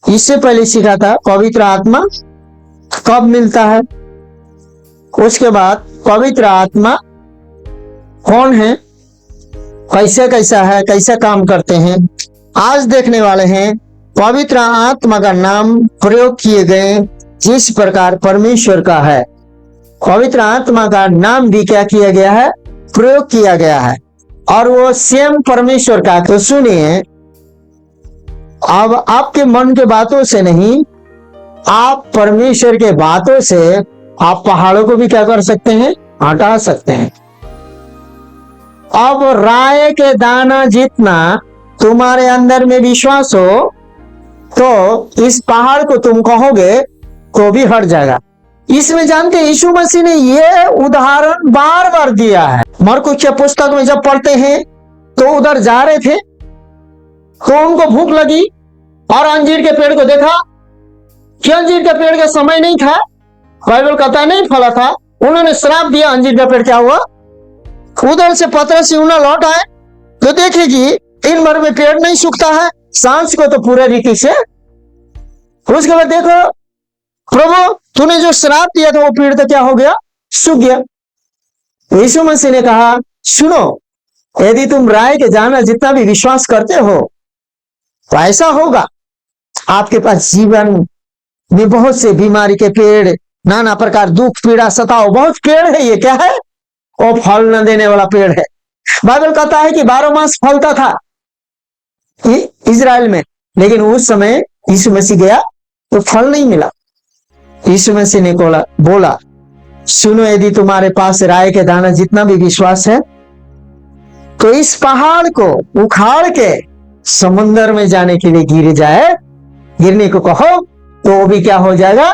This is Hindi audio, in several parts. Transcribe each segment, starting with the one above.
इससे पहले सीखा था पवित्र आत्मा कब मिलता है, उसके बाद पवित्र आत्मा कौन है, कैसे कैसा है, कैसे काम करते हैं। आज देखने वाले हैं पवित्र आत्मा का नाम प्रयोग किए गए जिस प्रकार परमेश्वर का है, पवित्र आत्मा का नाम भी क्या किया गया है, प्रयोग किया गया है, और वो स्वयं परमेश्वर का। तो सुनिए, अब आपके मन के बातों से नहीं, आप परमेश्वर के बातों से आप पहाड़ों को भी क्या कर सकते हैं, हटा सकते हैं। अब राय के दाना जितना तुम्हारे अंदर में विश्वास हो तो इस पहाड़ को तुम कहोगे तो भी हट जाएगा। इसमें जानते यीशु मसीह ने ये उदाहरण बार बार दिया है। मरकुस की पुस्तक में जब पढ़ते हैं तो उधर जा रहे थे तो उनको भूख लगी और अंजीर के पेड़ को देखा कि अंजीर के पेड़ का समय नहीं था, बाइबल कहता है नहीं फला था। उन्होंने श्राप दिया, अंजीर का पेड़ क्या हुआ। उधर से पतरस यूहन्ना लौट आए तो देखे कि दिन भर में पेड़ नहीं सूखता है, सांझ को तो पूरे रीति से। उसके बाद देखो प्रभु तूने जो श्राप दिया था वो पेड़ तो क्या हो गया, सूख गया। यीशु मसीह ने कहा सुनो, यदि तुम राय के जाना जितना भी विश्वास करते हो तो ऐसा होगा। आपके पास जीवन में बहुत से बीमारी के पेड़, नाना प्रकार दुख पीड़ा सताओ, बहुत पेड़ है। ये क्या है, वो फल न देने वाला पेड़ है। बाइबल कहता है कि 12 मास फलता था इजराइल में, लेकिन उस समय यीशु मसीह गया तो फल नहीं मिला। यीशु मसीह ने बोला सुनो, यदि तुम्हारे पास राय के दाना जितना भी विश्वास है तो इस पहाड़ को उखाड़ के समुद्र में जाने के लिए गिरने को कहो तो वो भी क्या हो जाएगा।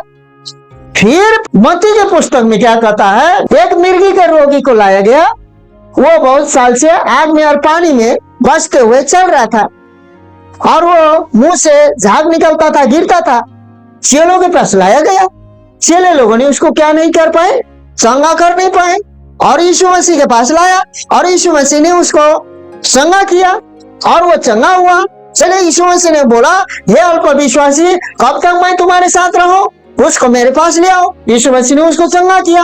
फिर मत्ती के पुस्तक में क्या कहता है, एक मिर्गी के रोगी को लाया गया, वो बहुत साल से आग में और पानी में बचते हुए चल रहा था और वो मुंह से झाग निकलता था, गिरता था। चेलों के पास लाया गया, चेले लोगों ने उसको क्या नहीं कर पाए, चंगा कर नहीं पाए, और यीशु मसीह के पास लाया और यीशु मसीह ने उसको चंगा किया और वो चंगा हुआ। चले यीशु मसीह ने बोला हे अल्प विश्वासी, कब तक मैं तुम्हारे साथ रहूं, उसको मेरे पास ले आओ। यीशु मसीह ने उसको चंगा किया।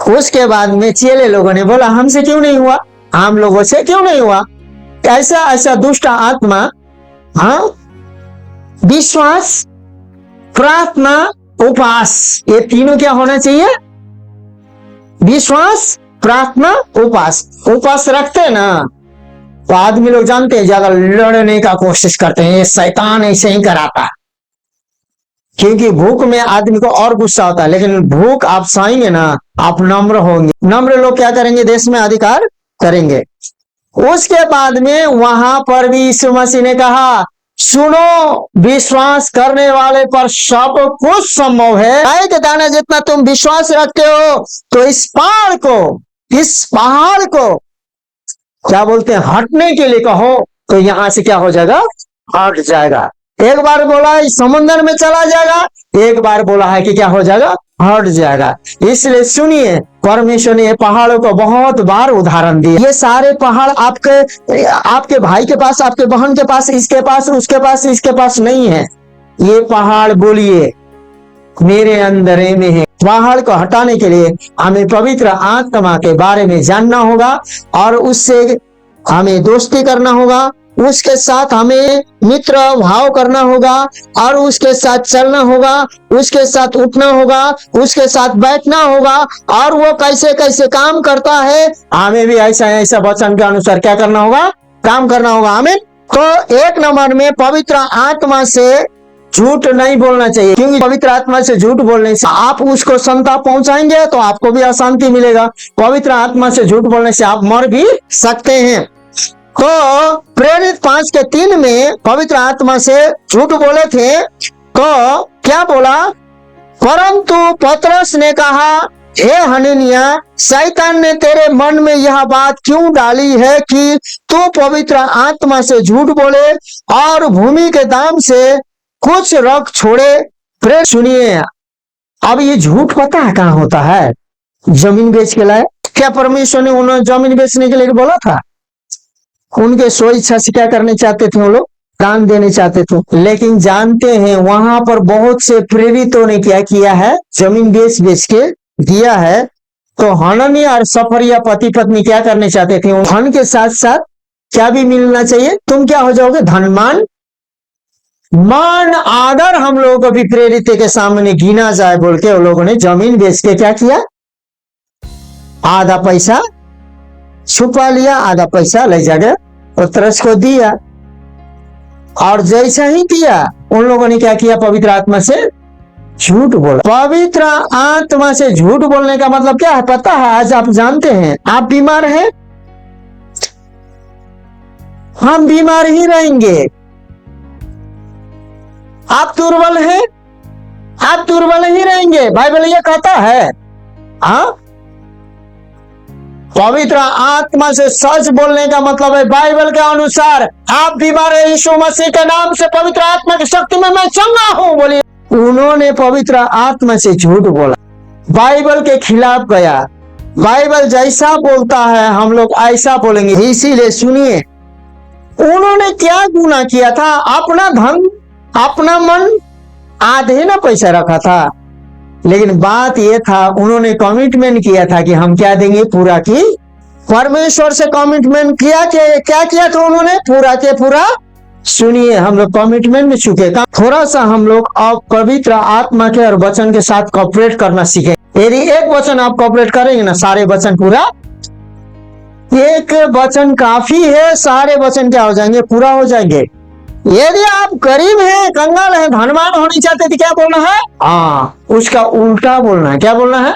उसके बाद में चेले लोगों ने बोला हमसे क्यों नहीं हुआ, हम लोगों से क्यों नहीं हुआ। ऐसा ऐसा दुष्ट आत्मा, हाँ, विश्वास, प्रार्थना, उपवास, ये तीनों क्या होना चाहिए, विश्वास, प्रार्थना, उपवास रखते हैं ना तो आदमी लोग जानते हैं ज्यादा लड़ने का कोशिश करते हैं, ये शैतान ऐसे ही कराता है। क्योंकि भूख में आदमी को और गुस्सा होता है, लेकिन भूख आप सहेंगे ना, आप नम्र होंगे। नम्र लोग क्या करेंगे, देश में अधिकार करेंगे। उसके बाद में वहां पर भी यीशु मसीह ने कहा सुनो, विश्वास करने वाले पर सब कुछ संभव है। राय के दाना जितना तुम विश्वास रखते हो तो इस पहाड़ को क्या बोलते हैं, हटने के लिए कहो तो यहां से क्या हो जाएगा, हट जाएगा। एक बार बोला है समुद्र में चला जाएगा, एक बार बोला है कि क्या हो जाएगा, हट जाएगा। इसलिए सुनिए, परमेश्वर ने पहाड़ों को बहुत बार उदाहरण दिया। ये सारे पहाड़ आपके भाई के पास, आपके बहन के पास, इसके पास, उसके पास, इसके पास नहीं है। ये पहाड़ बोलिए मेरे अंदर में है। पहाड़ को हटाने के लिए हमें पवित्र आत्मा के बारे में जानना होगा और उससे हमें दोस्ती करना होगा, उसके साथ हमें मित्र भाव करना होगा और उसके साथ चलना होगा, उसके साथ उठना होगा, उसके साथ बैठना होगा, और वो कैसे कैसे काम करता है हमें भी ऐसा वचन के अनुसार क्या करना होगा, काम करना होगा। हमें तो एक नंबर में पवित्र आत्मा से झूठ नहीं बोलना चाहिए, क्योंकि पवित्र आत्मा से झूठ बोलने से आप उसको संताप पहुंचाएंगे तो आपको भी अशांति मिलेगा। पवित्र आत्मा से झूठ बोलने से आप मर भी सकते हैं। तो प्रेरित 5:3 में पवित्र आत्मा से झूठ बोले थे तो क्या बोला, परंतु पतरस ने कहा हे हनन्याह, शैतान ने तेरे मन में यह बात क्यों डाली है कि तू पवित्र आत्मा से झूठ बोले और भूमि के दाम से कुछ रख छोड़े। प्रेरित सुनिए, अब ये झूठ पता है कहाँ होता है, जमीन बेच के लाए। क्या परमेश्वर ने उन्हें जमीन बेचने के लिए बोला था? उनके स्व इच्छा से क्या करने चाहते थे वो लोग, दान देने चाहते थे, लेकिन जानते हैं वहां पर बहुत से प्रेरितों ने क्या किया है, जमीन बेच बेच के दिया है। तो हननिया और सफरिया पति पत्नी क्या करने चाहते थे, धन के साथ साथ क्या भी मिलना चाहिए, तुम क्या हो जाओगे, धनमान मान आदर हम लोगों को भी प्रेरित के सामने गिना जाए बोल के वो लोगों ने जमीन बेच के क्या किया, आधा पैसा छुपा लिया, आधा पैसा ले जाकर पतरस को दिया। और जैसा ही दिया उन लोगों ने क्या किया, पवित्र आत्मा से झूठ बोला। पवित्र आत्मा से झूठ बोलने का मतलब क्या है पता है, आज आप जानते हैं, आप बीमार हैं, हम बीमार ही रहेंगे। आप दुर्बल हैं, आप दुर्बल ही रहेंगे, बाइबल ये कहता है। हाँ, पवित्र आत्मा से सच बोलने का मतलब है बाइबल के अनुसार आप बीमार है, यीशु मसीह के नाम से पवित्र आत्मा की शक्ति में मैं चंगा हूं बोलिए। उन्होंने पवित्र आत्मा से झूठ बोला, बाइबल के खिलाफ गया। बाइबल जैसा बोलता है हम लोग ऐसा बोलेंगे। इसीलिए सुनिए, उन्होंने क्या गुनाह किया था, अपना धन अपना मन आधे ना पैसा रखा था, लेकिन बात यह था उन्होंने कमिटमेंट किया था कि हम क्या देंगे, पूरा की परमेश्वर से कमिटमेंट किया कि क्या किया था उन्होंने, पूरा के पूरा। सुनिए, हम लोग कमिटमेंट में चुके, थोड़ा सा हम लोग अब पवित्र आत्मा के और वचन के साथ कॉपरेट करना सीखे। यदि एक वचन आप कॉपरेट करेंगे ना, सारे वचन पूरा, एक वचन काफी है, सारे वचन क्या हो जाएंगे, पूरा हो जाएंगे। यदि आप गरीब हैं, कंगाल हैं, धनवान होने चाहते तो क्या बोलना है, हाँ उसका उल्टा बोलना है। क्या बोलना है,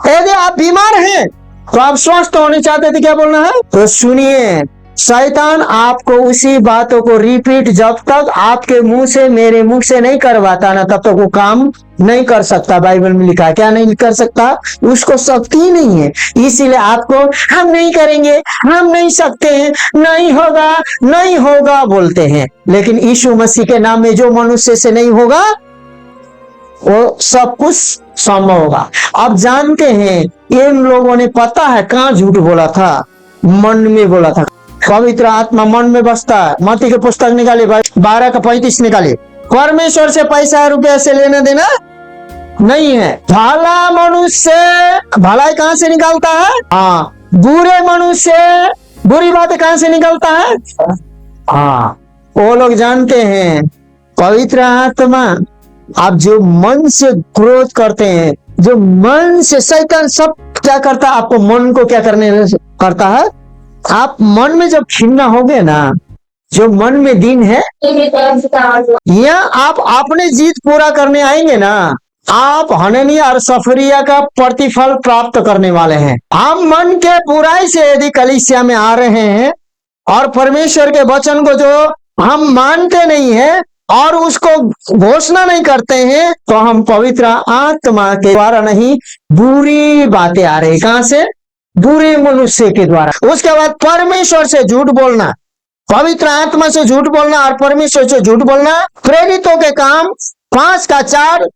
यदि आप बीमार हैं तो आप स्वस्थ होने चाहते थे, क्या बोलना है। तो सुनिए, शैतान आपको उसी बातों को रिपीट जब तक आपके मुंह से मेरे मुंह से नहीं करवाता ना, तब तक वो काम नहीं कर सकता। बाइबल में लिखा है, क्या नहीं कर सकता, उसको शक्ति ही नहीं है। इसीलिए आपको हम नहीं करेंगे, हम नहीं सकते हैं, नहीं होगा नहीं होगा बोलते हैं, लेकिन यीशु मसीह के नाम में जो मनुष्य से नहीं होगा वो सब कुछ संभव होगा। अब जानते हैं इन लोगों ने पता है कहाँ झूठ बोला था, मन में बोला था। पवित्र आत्मा मन में बसता है। मत्ती के पुस्तक निकाले 12:35 निकाले, परमेश्वर से पैसा रुपया से लेना देना नहीं है। भला मनुष्य भलाई कहाँ से निकलता है, हाँ बुरे मनुष्य बुरी बातें कहाँ से निकलता है, हाँ वो लोग जानते हैं। पवित्र आत्मा आप जो मन से क्रोध करते हैं, जो मन से, शैतान सब क्या करता है, आपको मन को क्या करने करता है, आप मन में जब खिन्ना होगे ना, जो मन में दिन है, या आप अपने जीत पूरा करने आएंगे ना, आप हननिया और सफरिया का प्रतिफल प्राप्त करने वाले हैं। हम मन के बुराई से यदि कलीसिया में आ रहे हैं और परमेश्वर के वचन को जो हम मानते नहीं है और उसको घोषणा नहीं करते हैं, तो हम पवित्र आत्मा के द्वारा नहीं, बुरी बातें आ रही। कहां से, बुरे मनुष्य के द्वारा। उसके बाद परमेश्वर से झूठ बोलना, पवित्र आत्मा से झूठ बोलना और परमेश्वर से झूठ बोलना। प्रेरितों के काम 5:4,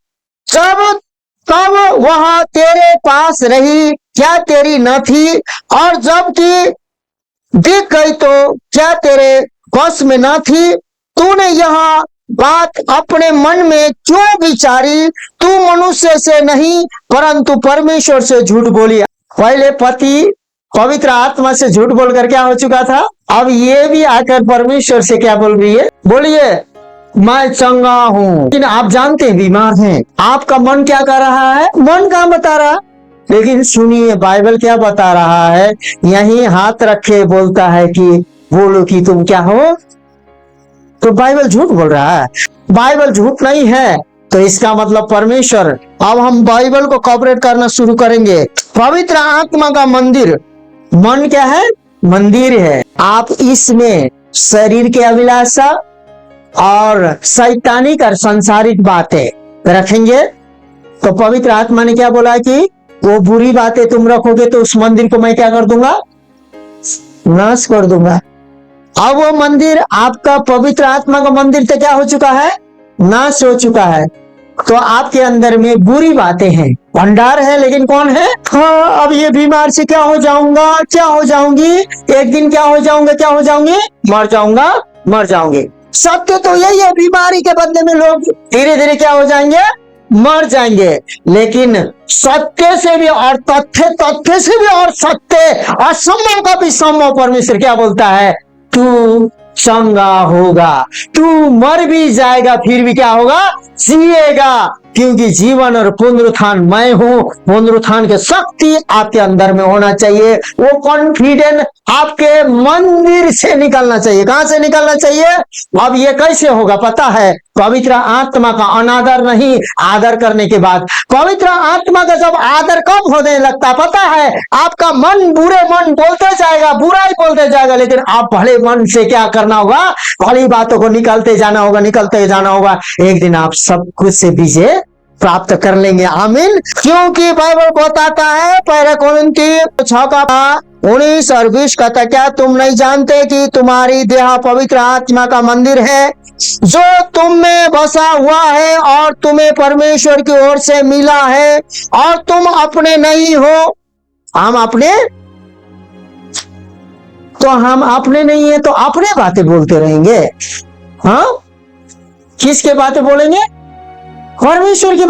जब तब वह तेरे पास रही, क्या तेरी न थी, और जबकि दिख गई तो क्या तेरे वश में न थी। तूने यह बात अपने मन में क्यों विचारी, तू मनुष्य से नहीं परंतु परमेश्वर से झूठ बोली। पहले पति पवित्र आत्मा से झूठ बोलकर क्या हो चुका था, अब ये भी आकर परमेश्वर से क्या बोल रही है, बोलिए मैं चंगा हूं। लेकिन आप जानते हैं बीमार हैं, आपका मन क्या कर रहा है, मन कहाँ बता रहा। लेकिन सुनिए बाइबल क्या बता रहा है, यही हाथ रखे बोलता है कि बोलो कि तुम क्या हो। तो बाइबल झूठ बोल रहा है, बाइबल झूठ नहीं है। तो इसका मतलब परमेश्वर, अब हम बाइबल को कॉपरेट करना शुरू करेंगे। पवित्र आत्मा का मंदिर, मन क्या है, मंदिर है। आप इसमें शरीर के अभिलाषा और शैतानिक और संसारिक बातें रखेंगे, तो पवित्र आत्मा ने क्या बोला कि वो बुरी बातें तुम रखोगे तो उस मंदिर को मैं क्या कर दूंगा, नाश कर दूंगा। अब वो मंदिर आपका पवित्र आत्मा का मंदिर तो क्या हो चुका है, नाश हो चुका है। तो आपके अंदर में बुरी बातें हैं, भंडार है, लेकिन कौन है, हाँ अब ये बीमार से क्या हो जाऊंगा, क्या हो जाऊंगी, एक दिन क्या हो जाऊंगा, क्या हो जाऊंगी, मर जाऊंगा, मर जाऊंगी। सत्य तो यही है, बीमारी के बदले में लोग धीरे धीरे क्या हो जाएंगे, मर जाएंगे। लेकिन सत्य से भी और तथ्य से भी और सत्य, असंभव का भी संभव परमेश्वर क्या बोलता है, तू चंगा होगा, तू मर भी जाएगा फिर भी क्या होगा, जिएगा, क्योंकि जीवन और पुनरुत्थान मैं हूं। पुनरुत्थान की शक्ति आपके अंदर में होना चाहिए। वो कॉन्फिडेंस आपके मंदिर से निकलना चाहिए। कहां से निकलना चाहिए? अब ये कैसे होगा पता है? पवित्र आत्मा का अनादर नहीं, आदर करने के बाद। पवित्र आत्मा का जब आदर कब होने लगता पता है? आपका मन बुरे मन बोलते जाएगा, बुराई बोलते जाएगा, लेकिन आप भले मन से क्या करना होगा, भली बातों को निकलते जाना होगा, निकलते जाना होगा। एक दिन आप सब कुछ से विजय प्राप्त कर लेंगे। आमीन। क्योंकि बाइबल बताता है, पहले कोरिन्थी 6:19 और 20 कहता, क्या तुम नहीं जानते कि तुम्हारी देह पवित्र आत्मा का मंदिर है जो तुम में बसा हुआ है और तुम्हें परमेश्वर की ओर से मिला है और तुम अपने नहीं हो। हम अपने नहीं है तो अपने बातें बोलते रहेंगे। हाँ, किसके बातें बोलेंगे? परमेश्वर की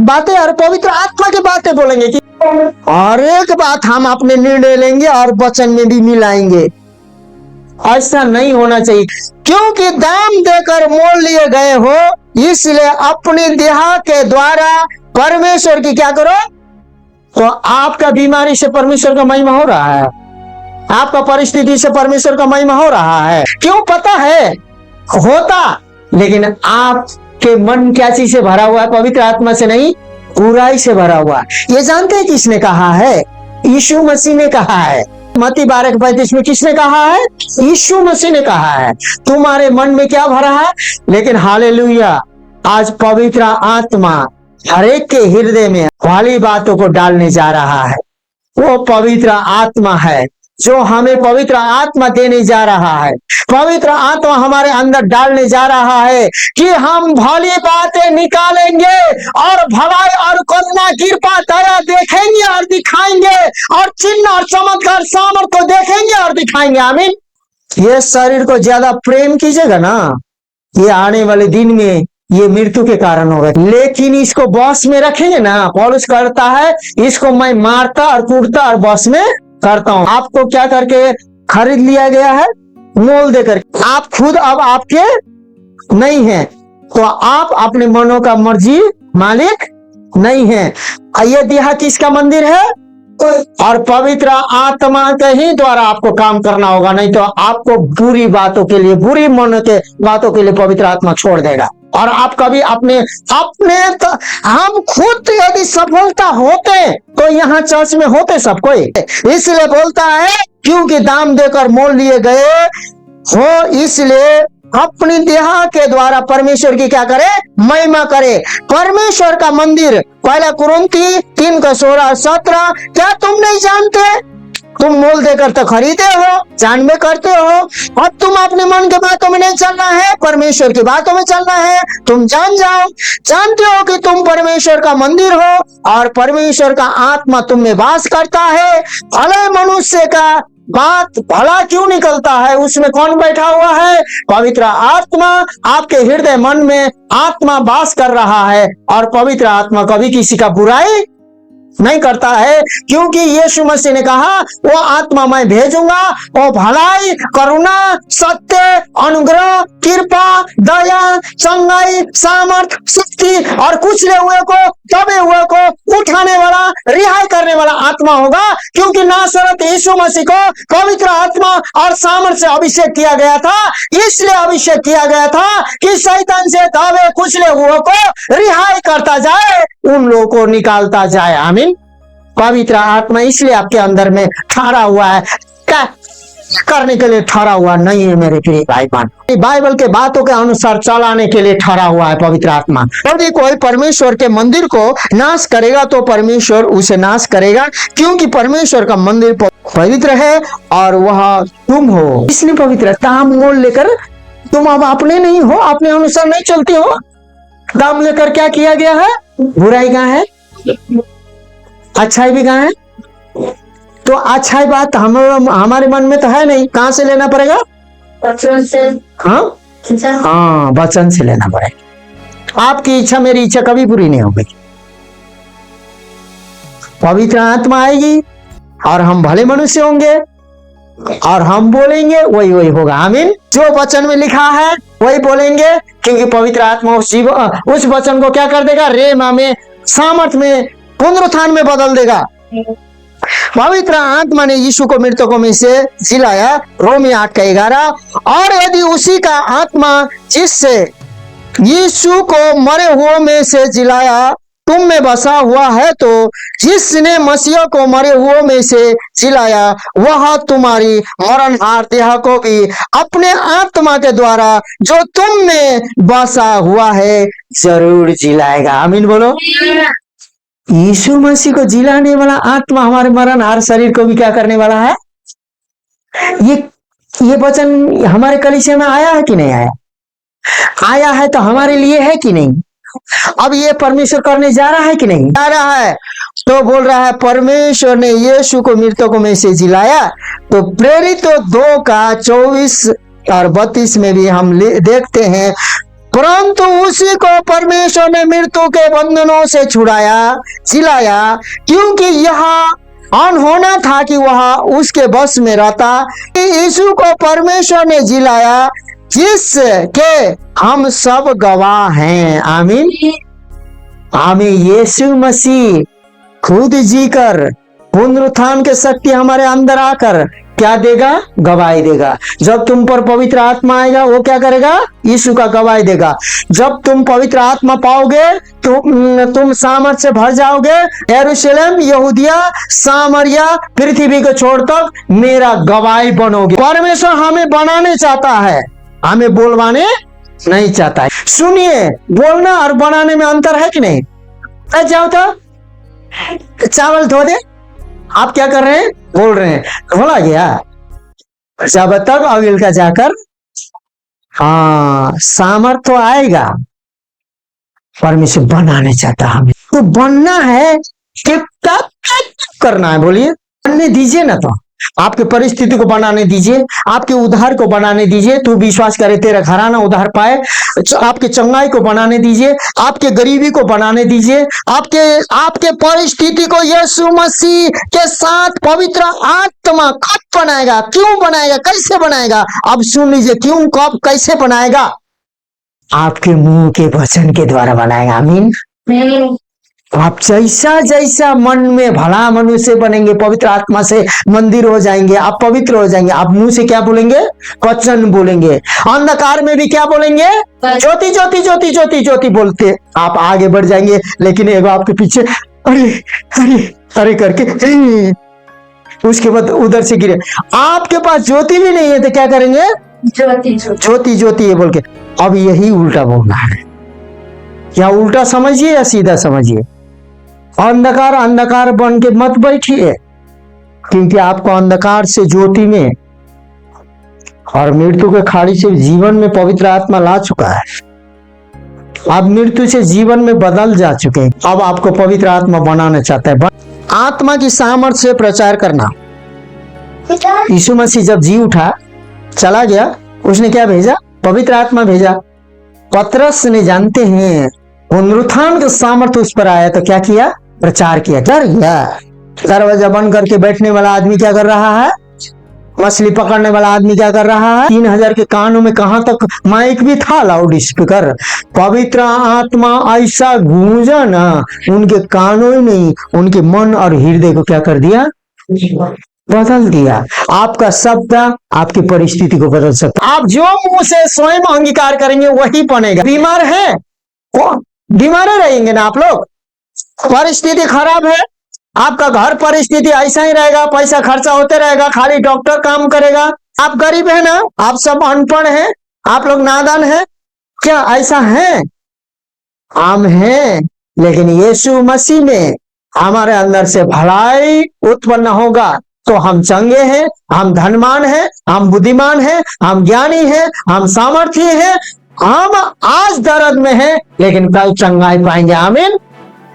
बातें और पवित्र आत्मा की बातें बोलेंगे कि और एक बात हम अपने निर्णय लेंगे और वचन में भी मिलाएंगे। ऐसा नहीं होना चाहिए, क्योंकि दाम देकर मोल लिए गए हो, इसलिए अपनी देह के द्वारा परमेश्वर की क्या करो। तो आपका बीमारी से परमेश्वर का महिमा हो रहा है, आपका परिस्थिति से परमेश्वर का महिमा हो रहा है। क्यों? पता है होता, लेकिन आप के मन क्या चीज से भरा हुआ है? पवित्र आत्मा से नहीं, बुराई से भरा हुआ है। ये जानते हैं किसने कहा है? यीशु मसीह ने कहा है। मत्ती 12:35 में किसने कहा है? यीशु मसीह ने कहा है। तुम्हारे मन में क्या भरा है? लेकिन हालेलुया, आज पवित्र आत्मा हर एक के हृदय में वाली बातों को डालने जा रहा है। वो पवित्र आत्मा है जो हमें पवित्र आत्मा देने जा रहा है। पवित्र आत्मा हमारे अंदर डालने जा रहा है कि हम भली बातें निकालेंगे और भलाई और करुणा, कृपा, दया देखेंगे और दिखाएंगे और चिन्ह और चमत्कार सामर्थ को देखेंगे और दिखाएंगे। आमीन। ये शरीर को ज्यादा प्रेम कीजिएगा ना, ये आने वाले दिन में ये मृत्यु के कारण होगा। लेकिन इसको बस में रखेंगे ना, पौलुस करता है, इसको मैं मारता और कूटता और बस में करता हूं। आपको क्या करके खरीद लिया गया है? मोल देकर। आप खुद अब आपके नहीं हैं, तो आप अपने मनों का मर्जी मालिक नहीं है। ये देह किसका मंदिर है? और पवित्र आत्मा के ही द्वारा आपको काम करना होगा, नहीं तो आपको बुरी बातों के लिए, बुरी मन के बातों के लिए पवित्र आत्मा छोड़ देगा। और आप कभी अपने हम खुद यदि सफलता होते तो यहाँ चर्च में होते सब कोई। इसलिए बोलता है, क्योंकि दाम देकर मोल लिए गए हो, इसलिए अपनी देह के द्वारा परमेश्वर की क्या करे? महिमा करे। परमेश्वर का मंदिर, पहला कुरिन्थी 3:16-17। क्या तुम नहीं जानते? तुम मोल देकर तो खरीदे हो, जान में करते हो। अब तुम अपने मन के बातों में नहीं चलना है, परमेश्वर की बातों में चलना है। तुम जान जाओ, जानते हो कि तुम परमेश्वर का मंदिर हो और परमेश्वर का आत्मा तुम में वास करता है। भले मनुष्य का बात भला क्यों निकलता है? उसमें कौन बैठा हुआ है? पवित्र आत्मा। आपके हृदय मन में आत्मा वास कर रहा है और पवित्र आत्मा कभी किसी का बुराई नहीं करता है, क्योंकि यीशु मसीह ने कहा, वो आत्मा मैं भेजूंगा, वो भलाई, करुणा, सत्य, अनुग्रह, कृपा, दया, चंगाई, सामर्थ, शक्ति और कुचले हुए को, दबे हुए को उठाने वाला, रिहाई करने वाला आत्मा होगा। क्योंकि नासरत यीशु मसीह को पवित्र आत्मा और सामर्थ से अभिषेक किया गया था। इसलिए अभिषेक किया गया था कि शैतान से दबे कुचले हुए को रिहाई करता जाए, उन लोगों को निकालता जाए। आमीन। पवित्र आत्मा इसलिए आपके अंदर में ठहरा हुआ है, क्या करने के लिए ठहरा हुआ नहीं है मेरे प्रिय भाई बहन। बाइबल के बातों के अनुसार चलाने के लिए ठहरा हुआ है पवित्र आत्मा। यदि कोई परमेश्वर के मंदिर को नाश करेगा तो परमेश्वर उसे नाश करेगा, क्योंकि परमेश्वर का मंदिर पवित्र है और वह तुम हो। इसलिए पवित्र दाम मोल लेकर तुम अब अपने नहीं हो, अपने अनुसार नहीं चलते हो। दाम लेकर क्या किया गया है? बुराई कहाँ है? अच्छाई भी कहाँ है? तो अच्छाई बात हमारे मन में तो है नहीं, कहां से लेना पड़ेगा? बच्चों से। हाँ, हाँ, वचन से लेना पड़ेगा। आपकी इच्छा मेरी इच्छा कभी पूरी नहीं होगी। पवित्र आत्मा आएगी और हम भले मनुष्य होंगे और हम बोलेंगे वही वही होगा। आमीन। जो वचन में लिखा है वही बोलेंगे, क्योंकि पवित्र आत्मा उस वचन को क्या कर देगा? रेमा में, सामर्थ में, पुनरुत्थान में बदल देगा। पवित्र आत्मा ने यीशु को मृतकों में से जिलाया, रोमी 8:11। और यदि उसी का आत्मा जिससे यीशु को मरे हुओं में से जिलाया तुम में बसा हुआ है, तो जिसने मसीह को मरे हुओं में से जिलाया वह तुम्हारी मरणहार देह को भी अपने आत्मा के द्वारा जो तुम में बसा हुआ है जरूर जिलाएगा। आमीन बोलो। यीशु मसीह को जिलाने वाला आत्मा हमारे मरणहार शरीर को भी क्या करने वाला है? ये वचन हमारे कलीसिया में आया है कि नहीं आया? आया है तो हमारे लिए है कि नहीं? अब ये परमेश्वर करने जा रहा है कि नहीं जा रहा है? तो बोल रहा है परमेश्वर ने यीशु को मृतकों में से जिलाया। तो प्रेरित 2:24 और 32 में भी हम देखते हैं, परंतु उसी को परमेश्वर ने मृत्यु के बंधनों से छुड़ाया, जिलाया, क्योंकि यह अनहोना था कि वह उसके बस में रहता। यीशु को परमेश्वर ने जिलाया जिसके हम सब गवाह हैं। आमीन। हमें यीशु मसीह खुद जीकर पुनरुत्थान के शक्ति हमारे अंदर आकर क्या देगा? गवाही देगा। जब तुम पर पवित्र आत्मा आएगा वो क्या करेगा? यीशु का गवाही देगा। जब तुम पवित्र आत्मा पाओगे तुम सामर्थ से भर जाओगे। यरूशलेम, यहूदिया, सामरिया, पृथ्वी को छोड़ तक मेरा गवाही बनोगे। परमेश्वर हमें बनाने चाहता है, हमें बोलवाने नहीं चाहता है। सुनिए, बोलना और बनाने में अंतर है कि नहीं? जाओ तो चावल धो दे, आप क्या कर रहे हैं? बोल रहे हैं। धोला गया जब तक अविल का जाकर सामर्थ तो आएगा। परमेश्वर बनाने चाहता हमें, तो बनना है कि क्या करना है? बोलिए। बनने दीजिए ना, तो आपके परिस्थिति को बनाने दीजिए, आपके उद्धार को बनाने दीजिए। तू विश्वास करे तेरा घराना उद्धार पाए। आपके चंगाई को बनाने दीजिए, आपके गरीबी को बनाने दीजिए, आपके परिस्थिति को यीशु मसीह के साथ पवित्र आत्मा कब बनाएगा? क्यों बनाएगा? कैसे बनाएगा? अब सुन लीजिए, क्यों, कब, कैसे बनाएगा? आपके मुंह के वचन के द्वारा बनाएगा। आमीन। आप जैसा जैसा मन में भला मनुष्य बनेंगे, पवित्र आत्मा से मंदिर हो जाएंगे, आप पवित्र हो जाएंगे। आप मुंह से क्या बोलेंगे? वचन बोलेंगे। अंधकार में भी क्या बोलेंगे? ज्योति ज्योति ज्योति ज्योति ज्योति बोलते आप आगे बढ़ जाएंगे। लेकिन एगो आपके पीछे अरे अरे अरे करके उसके बाद उधर से गिरे। आपके पास ज्योति भी नहीं है तो क्या करेंगे? ज्योति ज्योति ज्योति ये बोल के। अब यही उल्टा बोलना है। या उल्टा समझिए या सीधा समझिए। अंधकार अंधकार बन के मत बैठिए, क्योंकि आपको अंधकार से ज्योति में और मृत्यु के खाड़ी से जीवन में पवित्र आत्मा ला चुका है। आप मृत्यु से जीवन में बदल जा चुके हैं। अब आपको पवित्र आत्मा बनाना चाहता है। आत्मा की सामर्थ्य से प्रचार करना। यीशु मसीह जब जी उठा, चला गया, उसने क्या भेजा? पवित्र आत्मा भेजा। पतरस ने, जानते हैं, पुनरुत्थान का सामर्थ्य उस पर आया तो क्या किया? प्रचार किया। डर गया। दरवाजा बंद करके बैठने वाला आदमी क्या कर रहा है? मछली पकड़ने वाला आदमी क्या कर रहा है? 3000 के कानों में कहां तक माइक भी था, लाउड स्पीकर। पवित्र आत्मा ऐसा गूंजा ना, उनके कानों ही नहीं, उनके मन और हृदय को क्या कर दिया? बदल दिया। आपका शब्द आपकी परिस्थिति को बदल सकता है। आप जो मुंह से स्वयं अंगीकार करेंगे वही बनेगा। बीमार है, बीमार रहेंगे ना आप लोग। परिस्थिति खराब है, आपका घर परिस्थिति ऐसा ही रहेगा, पैसा खर्चा होते रहेगा, खाली डॉक्टर काम करेगा। आप गरीब है ना, आप सब अनपढ़ हैं, आप लोग नादान हैं, क्या ऐसा है? हम हैं, लेकिन यीशु मसीह में हमारे अंदर से भलाई उत्पन्न होगा तो हम चंगे हैं, हम धनवान हैं, हम बुद्धिमान हैं, हम ज्ञानी हैं, हम सामर्थी हैं। हम आज दर्द में हैं, लेकिन कल चंगाई पाएंगे। आमीन।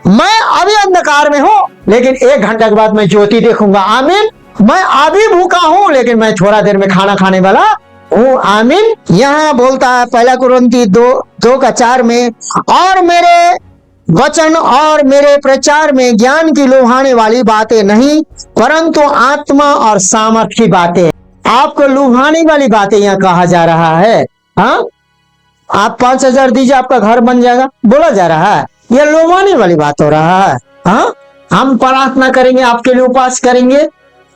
मैं अभी अंधकार में हूं, लेकिन 1 घंटा के बाद मैं ज्योति देखूंगा। आमीन। मैं अभी भूखा हूं, लेकिन मैं थोड़ा देर में खाना खाने वाला हूँ। आमीन। यहाँ बोलता है पहला कुरिन्थी 2:4 में, और मेरे वचन और मेरे प्रचार में ज्ञान की लुभाने वाली बातें नहीं, परंतु आत्मा और सामर्थ की बातें। आपको लुभाने वाली बातें यहाँ कहा जा रहा है। हाँ, आप 5,000 दीजिए आपका घर बन जाएगा, बोला जा रहा है। यह लुभाने वाली बात हो रहा है। हाँ, हम प्रार्थना करेंगे, आपके लिए उपवास करेंगे,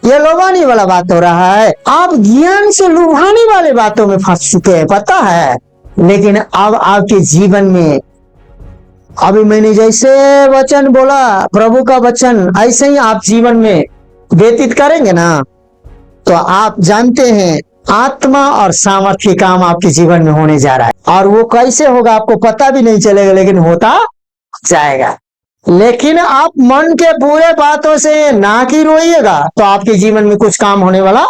ये लुभाने वाला बात हो रहा है। आप ज्ञान से लुभाने वाले बातों में फंस चुके हैं, पता है। लेकिन अब आपके जीवन में, अभी मैंने जैसे वचन बोला, प्रभु का वचन, ऐसे ही आप जीवन में व्यतीत करेंगे ना, तो आप जानते हैं आत्मा और सामर्थ्य काम आपके जीवन में होने जा रहा है। और वो कैसे होगा आपको पता भी नहीं चलेगा, लेकिन होता जाएगा। लेकिन आप मन के बुरे बातों से ना की रोइएगा, तो आपके जीवन में कुछ काम होने वाला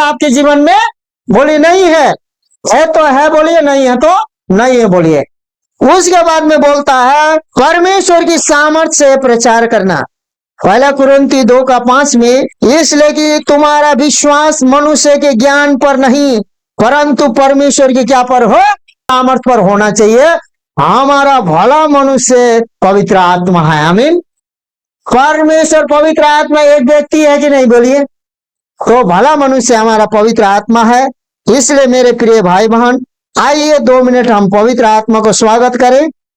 आपके जीवन में बोलिए नहीं है तो है बोलिए, नहीं है तो नहीं है बोलिए। उसके बाद में बोलता है परमेश्वर की सामर्थ्य से प्रचार करना, पहला कुरिन्थी 2:5 में, इसलिए कि तुम्हारा विश्वास मनुष्य के ज्ञान पर नहीं, परंतु परमेश्वर के क्या पर हो, सामर्थ्य पर होना चाहिए। हमारा भला मनुष्य पवित्र आत्मा है। आमीन। परमेश्वर पवित्र आत्मा एक व्यक्ति है कि नहीं बोलिए, तो भला मनुष्य हमारा पवित्र आत्मा है। इसलिए मेरे प्रिय भाई बहन, आइए 2 मिनट हम पवित्र आत्मा को स्वागत करें।